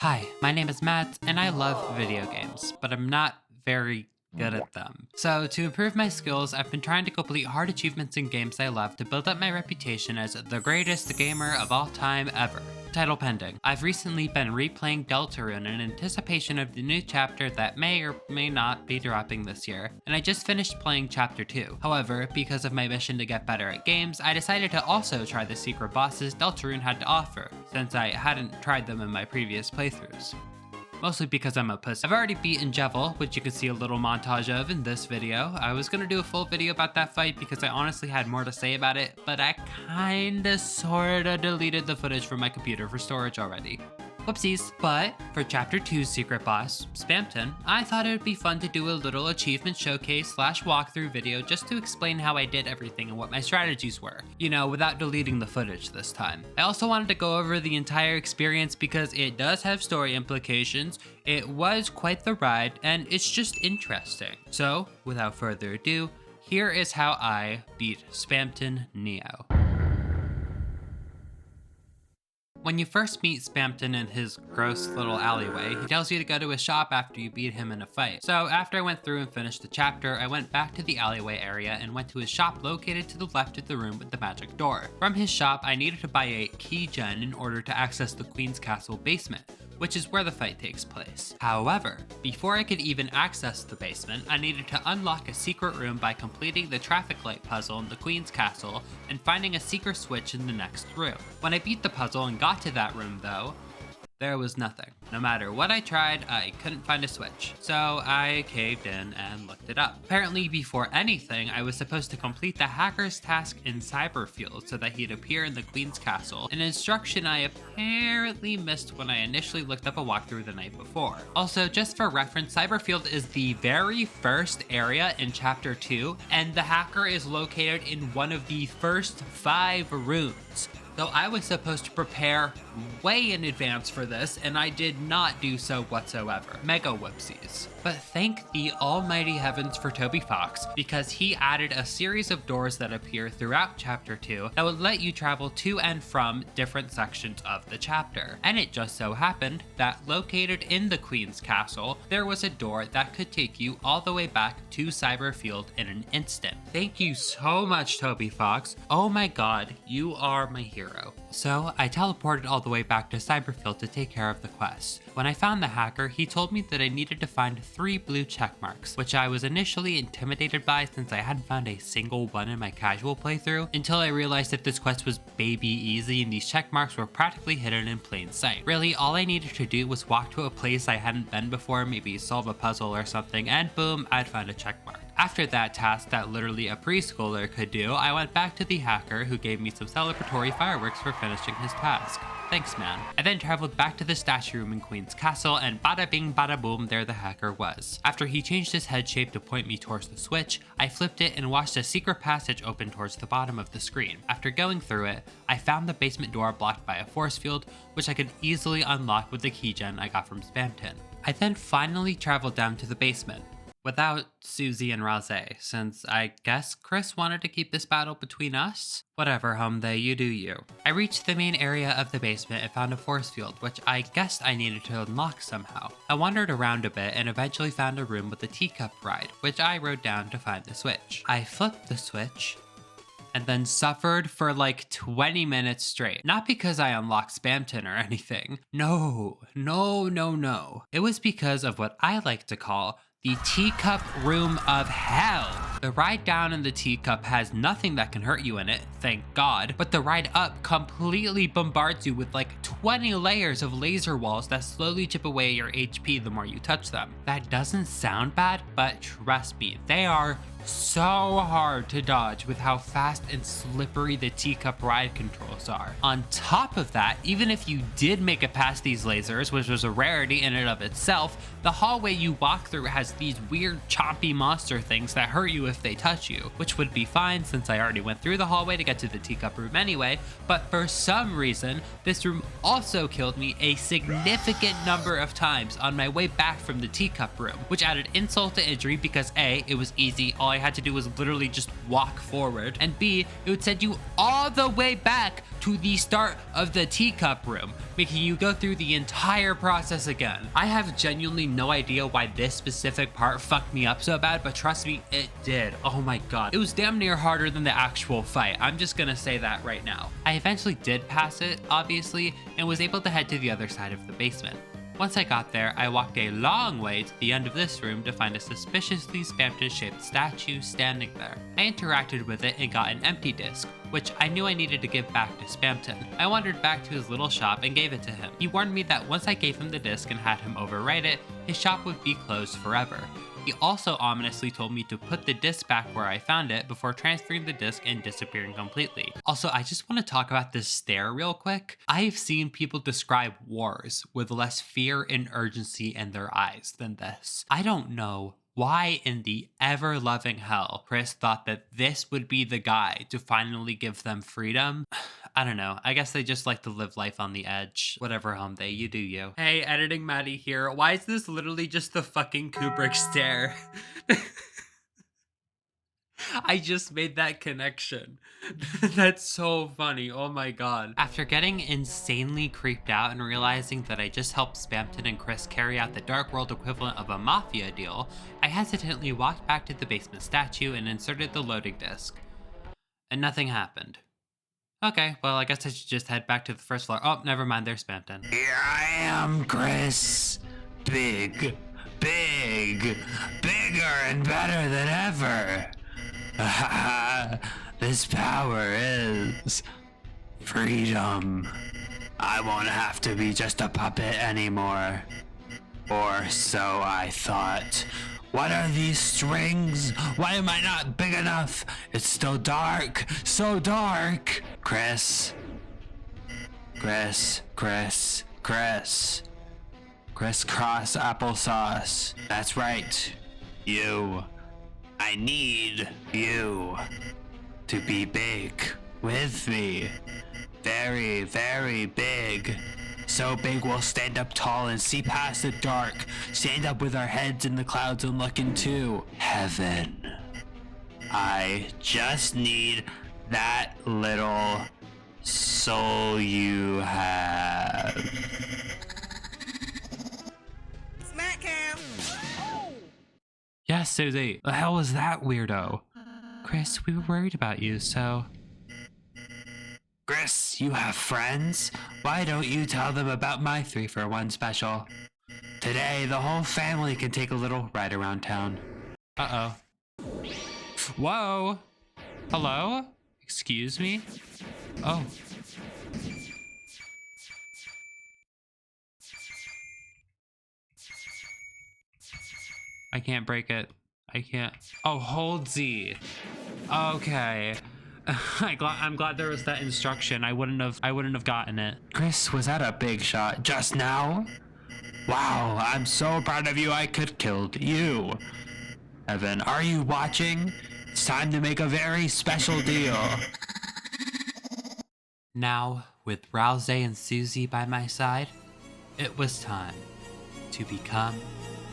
Hi, my name is Matt, and I love video games, but I'm not very good at them. So, to improve my skills, I've been trying to complete hard achievements in games I love to build up my reputation as the greatest gamer of all time ever. Title pending. I've recently been replaying Deltarune in anticipation of the new chapter that may or may not be dropping this year, and I just finished playing chapter 2. However, because of my mission to get better at games, I decided to also try the secret bosses Deltarune had to offer, since I hadn't tried them in my previous playthroughs. Mostly because I'm a puss. I've already beaten Jevil, which you can see a little montage of in this video. I was gonna do a full video about that fight because I honestly had more to say about it, but I kinda sorta deleted the footage from my computer for storage already. Whoopsies. But for chapter 2's secret boss, Spamton, I thought it would be fun to do a little achievement showcase / walkthrough video just to explain how I did everything and what my strategies were, you know, without deleting the footage this time. I also wanted to go over the entire experience because it does have story implications, it was quite the ride, and it's just interesting. So, without further ado, here is how I beat Spamton NEO. When you first meet Spamton in his gross little alleyway, he tells you to go to his shop after you beat him in a fight. So after I went through and finished the chapter, I went back to the alleyway area and went to his shop located to the left of the room with the magic door. From his shop, I needed to buy a key gen in order to access the Queen's Castle basement, which is where the fight takes place. However, before I could even access the basement, I needed to unlock a secret room by completing the traffic light puzzle in the Queen's Castle and finding a secret switch in the next room. When I beat the puzzle and got to that room though, there was nothing. No matter what I tried, I couldn't find a switch. So I caved in and looked it up. Apparently before anything, I was supposed to complete the hacker's task in Cyberfield so that he'd appear in the Queen's Castle, an instruction I apparently missed when I initially looked up a walkthrough the night before. Also, just for reference, Cyberfield is the very first area in chapter 2, and the hacker is located in one of the first 5 rooms. So I was supposed to prepare way in advance for this, and I did not do so whatsoever. Mega whoopsies. But thank the almighty heavens for Toby Fox, because he added a series of doors that appear throughout chapter 2 that would let you travel to and from different sections of the chapter. And it just so happened that located in the Queen's Castle, there was a door that could take you all the way back to Cyberfield in an instant. Thank you so much, Toby Fox. Oh my god, you are my hero. So I teleported all the way back to Cyberfield to take care of the quest. When I found the hacker, he told me that I needed to find 3 blue check marks, which I was initially intimidated by since I hadn't found a single one in my casual playthrough, until I realized that this quest was baby easy and these check marks were practically hidden in plain sight. Really, all I needed to do was walk to a place I hadn't been before, maybe solve a puzzle or something, and boom, I'd find a check mark. After that task that literally a preschooler could do, I went back to the hacker who gave me some celebratory fireworks for finishing his task. Thanks, man. I then traveled back to the statue room in Queen's Castle, and bada bing bada boom, there the hacker was. After he changed his head shape to point me towards the switch, I flipped it and watched a secret passage open towards the bottom of the screen. After going through it, I found the basement door blocked by a force field, which I could easily unlock with the key gen I got from Spamton. I then finally traveled down to the basement, without Susie and Rose, since I guess Chris wanted to keep this battle between us? Whatever, Humday, you do you. I reached the main area of the basement and found a force field, which I guessed I needed to unlock somehow. I wandered around a bit and eventually found a room with a teacup ride, which I wrote down to find the switch. I flipped the switch, and then suffered for like 20 minutes straight. Not because I unlocked Spamton or anything. No. It was because of what I like to call the teacup room of hell. The ride down in the teacup has nothing that can hurt you in it, thank God, but the ride up completely bombards you with like 20 layers of laser walls that slowly chip away your HP the more you touch them. That doesn't sound bad, but trust me, they are so hard to dodge with how fast and slippery the teacup ride controls are. On top of that, even if you did make it past these lasers, which was a rarity in and of itself, the hallway you walk through has these weird chompy monster things that hurt you if they touch you, which would be fine since I already went through the hallway to get to the teacup room anyway, but for some reason, this room also killed me a significant number of times on my way back from the teacup room, which added insult to injury because A, it was easy, all I had to do was literally just walk forward, and B, it would send you all the way back to the start of the teacup room, making you go through the entire process again. I have genuinely no idea why this specific part fucked me up so bad, but trust me, it did. Oh my god. It was damn near harder than the actual fight. I'm just gonna say that right now. I eventually did pass it, obviously, and was able to head to the other side of the basement. Once I got there, I walked a long way to the end of this room to find a suspiciously Spamton-shaped statue standing there. I interacted with it and got an empty disc, which I knew I needed to give back to Spamton. I wandered back to his little shop and gave it to him. He warned me that once I gave him the disc and had him overwrite it, his shop would be closed forever. He also ominously told me to put the disc back where I found it before transferring the disc and disappearing completely. Also, I just want to talk about this stare real quick. I've seen people describe wars with less fear and urgency in their eyes than this. I don't know why in the ever-loving hell Chris thought that this would be the guy to finally give them freedom. I don't know. I guess they just like to live life on the edge. Whatever, Humday, you do you. Hey, editing Maddie here. Why is this literally just the fucking Kubrick stare? I just made that connection. That's so funny. Oh my god. After getting insanely creeped out and realizing that I just helped Spamton and Chris carry out the Dark World equivalent of a mafia deal, I hesitantly walked back to the basement statue and inserted the loading disc. And nothing happened. Okay, well, I guess I should just head back to the first floor. Oh, never mind, there's Spamton. Here I am, Chris. Big, bigger and better than ever. This power is freedom. I won't have to be just a puppet anymore. Or so I thought. What are these strings? Why am I not big enough? It's still dark, so dark. Chris crisscross applesauce. That's right, you. I need you to be big with me. Very, very big. So big we'll stand up tall and see past the dark. Stand up with our heads in the clouds and look into heaven. I just need that little soul you have. Smack him! Yes, Susie. The hell was that weirdo? Chris, we were worried about you, so... Chris, you have friends? Why don't you tell them about my 3-for-1 special? Today, the whole family can take a little ride around town. Uh-oh. Whoa! Hello? Excuse me? Oh. I can't break it. I can't. Oh, hold Z. Okay. I'm glad there was that instruction. I wouldn't have gotten it. Chris, was that a big shot just now? Wow, I'm so proud of you I could killed you. Evan, are you watching? It's time to make a very special deal. Now, with Rouse and Susie by my side, it was time to become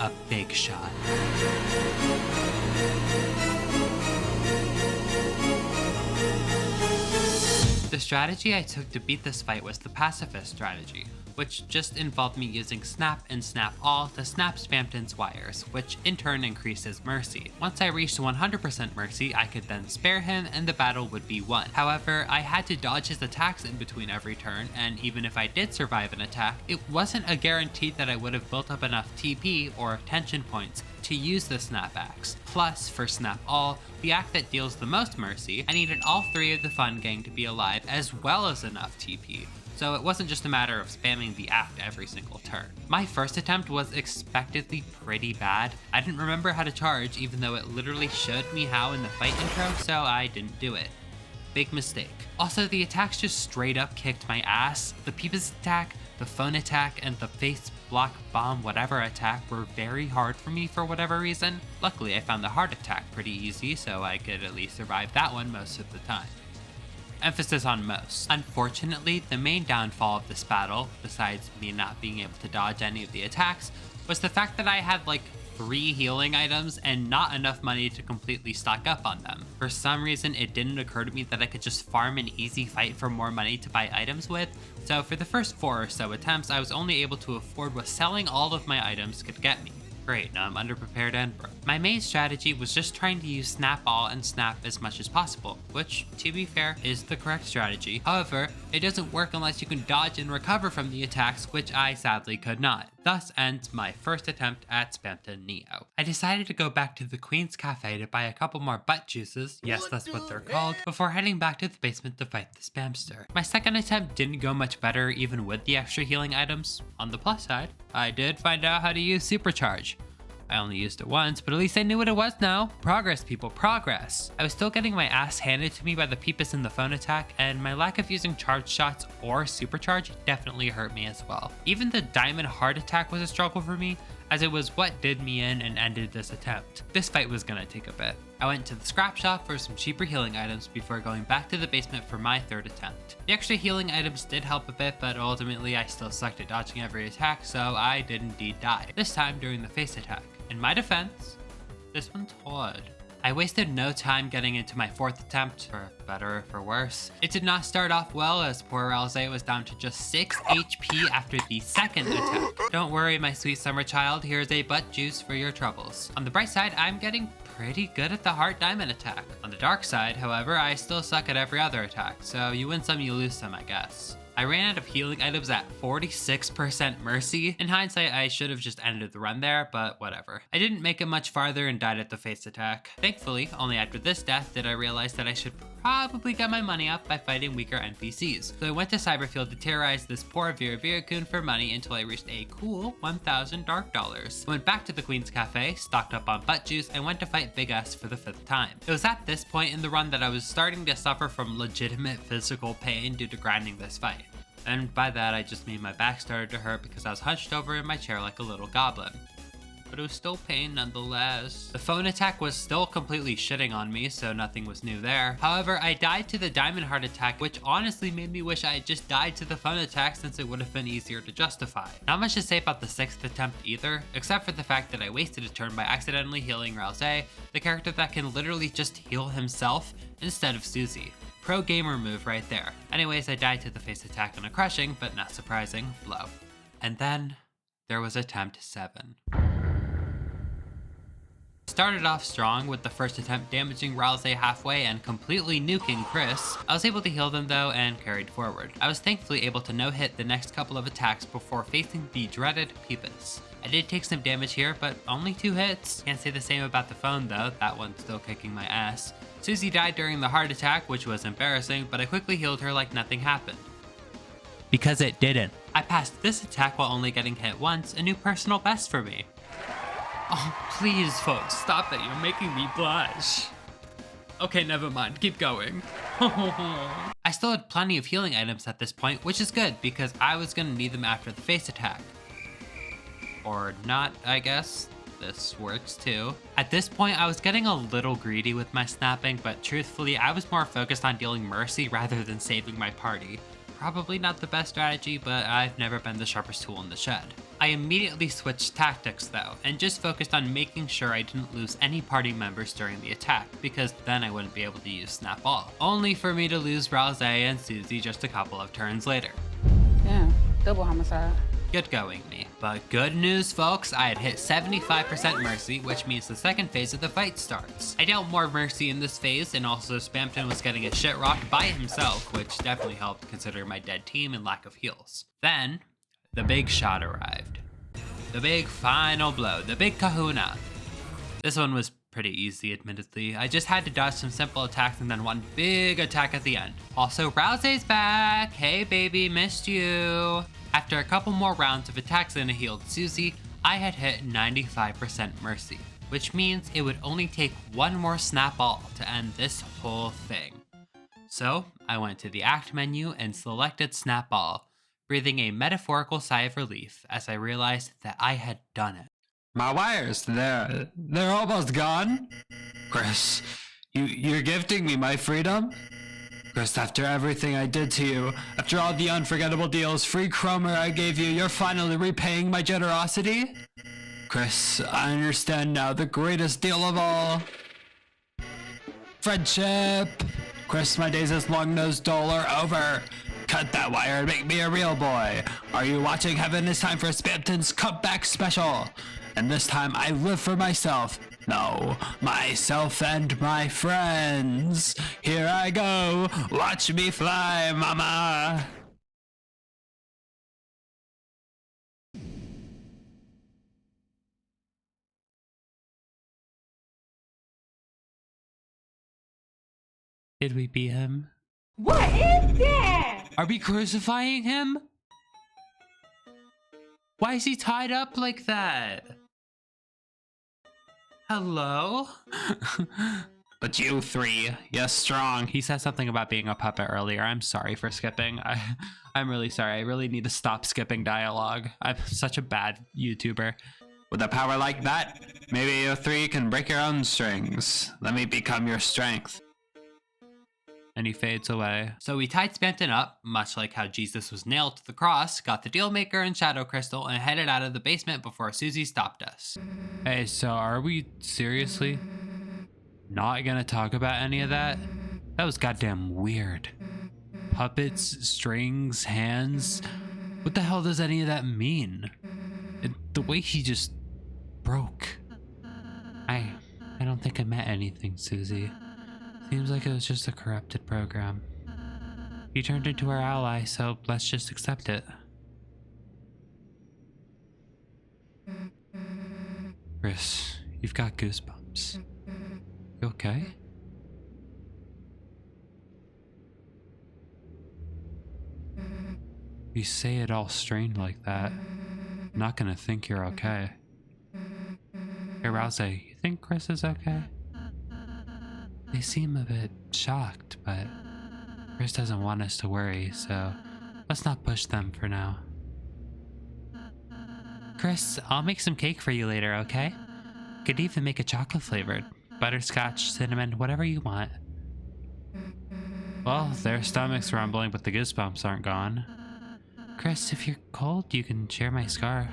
a big shot. The strategy I took to beat this fight was the pacifist strategy, which just involved me using Snap and Snap All to snap Spamton's wires, which in turn increased his mercy. Once I reached 100% mercy, I could then spare him and the battle would be won. However, I had to dodge his attacks in between every turn, and even if I did survive an attack, it wasn't a guarantee that I would have built up enough TP or tension points to use the Snap Axe. Plus, for Snap All, the act that deals the most mercy, I needed all 3 of the Fun Gang to be alive as well as enough TP. So it wasn't just a matter of spamming the act every single turn. My first attempt was expectedly pretty bad. I didn't remember how to charge even though it literally showed me how in the fight intro, so I didn't do it. Big mistake. Also, the attacks just straight up kicked my ass. The Peepus attack, The phone attack and the face block bomb whatever attack were very hard for me for whatever reason. Luckily, I found the heart attack pretty easy, so I could at least survive that one most of the time. Emphasis on most. Unfortunately, the main downfall of this battle, besides me not being able to dodge any of the attacks, was the fact that I had like 3 healing items and not enough money to completely stock up on them. For some reason, it didn't occur to me that I could just farm an easy fight for more money to buy items with, so for the first 4 or so attempts, I was only able to afford what selling all of my items could get me. Great, now I'm underprepared and broke. My main strategy was just trying to use Snap All and Snap as much as possible, which, to be fair, is the correct strategy. However, it doesn't work unless you can dodge and recover from the attacks, which I sadly could not. Thus ends my first attempt at Spamton NEO. I decided to go back to the Queen's Cafe to buy a couple more butt juices, yes that's what they're called, before heading back to the basement to fight the spamster. My second attempt didn't go much better even with the extra healing items. On the plus side, I did find out how to use Supercharge. I only used it once, but at least I knew what it was now. Progress, people, progress. I was still getting my ass handed to me by the peepus in the phone attack, and my lack of using charge shots or supercharge definitely hurt me as well. Even the diamond heart attack was a struggle for me, as it was what did me in and ended this attempt. This fight was gonna take a bit. I went to the scrap shop for some cheaper healing items before going back to the basement for my third attempt. The extra healing items did help a bit, but ultimately I still sucked at dodging every attack, so I did indeed die. This time during the face attack. In my defense, this one's hard. I wasted no time getting into my fourth attempt, for better or for worse. It did not start off well, as poor Ralze was down to just 6 HP after the second attack. Don't worry, my sweet summer child, here's a butt juice for your troubles. On the bright side, I'm getting pretty good at the heart diamond attack. On the dark side, however, I still suck at every other attack, so you win some, you lose some, I guess. I ran out of healing items at 46% mercy. In hindsight, I should have just ended the run there, but whatever. I didn't make it much farther and died at the face attack. Thankfully, only after this death did I realize that I should probably get my money up by fighting weaker NPCs. So I went to Cyberfield to terrorize this poor Vera for money until I reached a cool 1,000 dark dollars. I went back to the Queen's Cafe, stocked up on butt juice, and went to fight Big S for the 5th time. It was at this point in the run that I was starting to suffer from legitimate physical pain due to grinding this fight. And by that, I just mean my back started to hurt because I was hunched over in my chair like a little goblin. But it was still pain nonetheless. The phone attack was still completely shitting on me, so nothing was new there. However, I died to the diamond heart attack, which honestly made me wish I had just died to the phone attack since it would have been easier to justify. Not much to say about the 6th attempt either, except for the fact that I wasted a turn by accidentally healing Ralze, the character that can literally just heal himself instead of Susie. Pro gamer move right there. Anyways, I died to the face attack on a crushing, but not surprising, blow. And then there was attempt 7. Started off strong with the first attempt damaging Ralze halfway and completely nuking Chris. I was able to heal them though and carried forward. I was thankfully able to no-hit the next couple of attacks before facing the dreaded Peepus. I did take some damage here, but only 2 hits. Can't say the same about the phone though, that one's still kicking my ass. Susie died during the heart attack, which was embarrassing, but I quickly healed her like nothing happened. Because it didn't. I passed this attack while only getting hit once, a new personal best for me. Oh, please folks, stop it, you're making me blush. Okay, never mind, keep going. I still had plenty of healing items at this point, which is good because I was gonna need them after the face attack. Or not, I guess. This works too. At this point, I was getting a little greedy with my snapping, but truthfully, I was more focused on dealing mercy rather than saving my party. Probably not the best strategy, but I've never been the sharpest tool in the shed. I immediately switched tactics though, and just focused on making sure I didn't lose any party members during the attack, because then I wouldn't be able to use Snap All. Only for me to lose Ralze and Susie just a couple of turns later. Yeah, double homicide. Good going, me. But good news, folks, I had hit 75% mercy, which means the second phase of the fight starts. I dealt more mercy in this phase, and also Spamton was getting a shit rocked by himself, which definitely helped considering my dead team and lack of heals. Then, the big shot arrived. The big final blow, the big kahuna. This one was pretty easy, admittedly. I just had to dodge some simple attacks and then one big attack at the end. Also, Ralze's back! Hey baby, missed you! After a couple more rounds of attacks and a healed Susie, I had hit 95% mercy, which means it would only take one more Snap All to end this whole thing. So, I went to the act menu and selected Snap All, breathing a metaphorical sigh of relief as I realized that I had done it. My wires, they're almost gone. Chris, you're gifting me my freedom? Chris, after everything I did to you, after all the unforgettable deals, free chromer I gave you, you're finally repaying my generosity? Chris, I understand now the greatest deal of all. Friendship! Chris, my days as long-nosed doll are over. Cut that wire and make me a real boy. Are you watching Heaven? It's time for Spamton's comeback special. And this time I live for myself. No, myself and my friends. Here I go. Watch me fly, mama. Did we beat him? What is that? Are we crucifying him? Why is he tied up like that? Hello? But you three, you're strong. He said something about being a puppet earlier. I'm sorry for skipping. I'm really sorry. I really need to stop skipping dialogue. I'm such a bad YouTuber. With a power like that, maybe you three can break your own strings. Let me become your strength. And he fades away. So we tied Spamton up, much like how Jesus was nailed to the cross, got the Dealmaker and Shadow Crystal, and headed out of the basement before Susie stopped us. Hey, so are we seriously not gonna talk about any of that? That was goddamn weird. Puppets, strings, hands. What the hell does any of that mean? The way he just broke. I don't think I meant anything, Susie. Seems like it was just a corrupted program. He turned into our ally, so let's just accept it. Chris, you've got goosebumps. You okay? You say it all strained like that. I'm not gonna think you're okay. Hey, Rouse, you think Chris is okay? They seem a bit shocked, but Chris doesn't want us to worry, so let's not push them for now. Chris, I'll make some cake for you later, okay? Could even make a chocolate flavored. Butterscotch, cinnamon, whatever you want. Well, their stomach's rumbling, but the goosebumps aren't gone. Chris, if you're cold, you can share my scarf.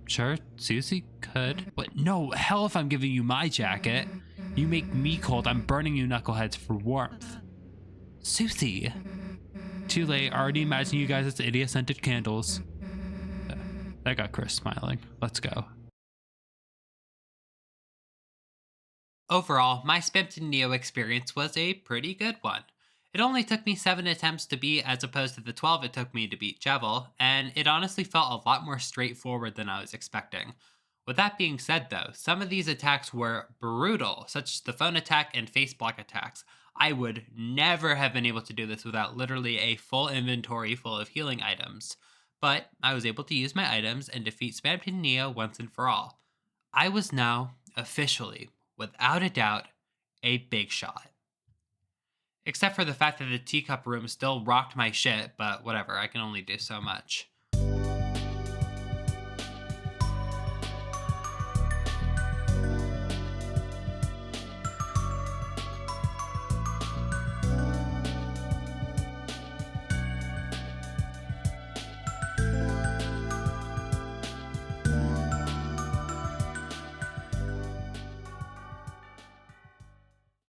Sure, Susie could. But no, hell if I'm giving you my jacket. You make me cold, I'm burning you knuckleheads for warmth. Susie! Too late, I already imagine you guys as idiot-scented candles. That got Chris smiling. Let's go. Overall, my Spamton NEO experience was a pretty good one. It only took me 7 attempts to beat as opposed to the 12 it took me to beat Jevil, and it honestly felt a lot more straightforward than I was expecting. With that being said though, some of these attacks were brutal, such as the phone attack and face block attacks. I would never have been able to do this without literally a full inventory full of healing items. But I was able to use my items and defeat Spamton NEO once and for all. I was now, officially, without a doubt, a big shot. Except for the fact that the teacup room still rocked my shit, but whatever, I can only do so much.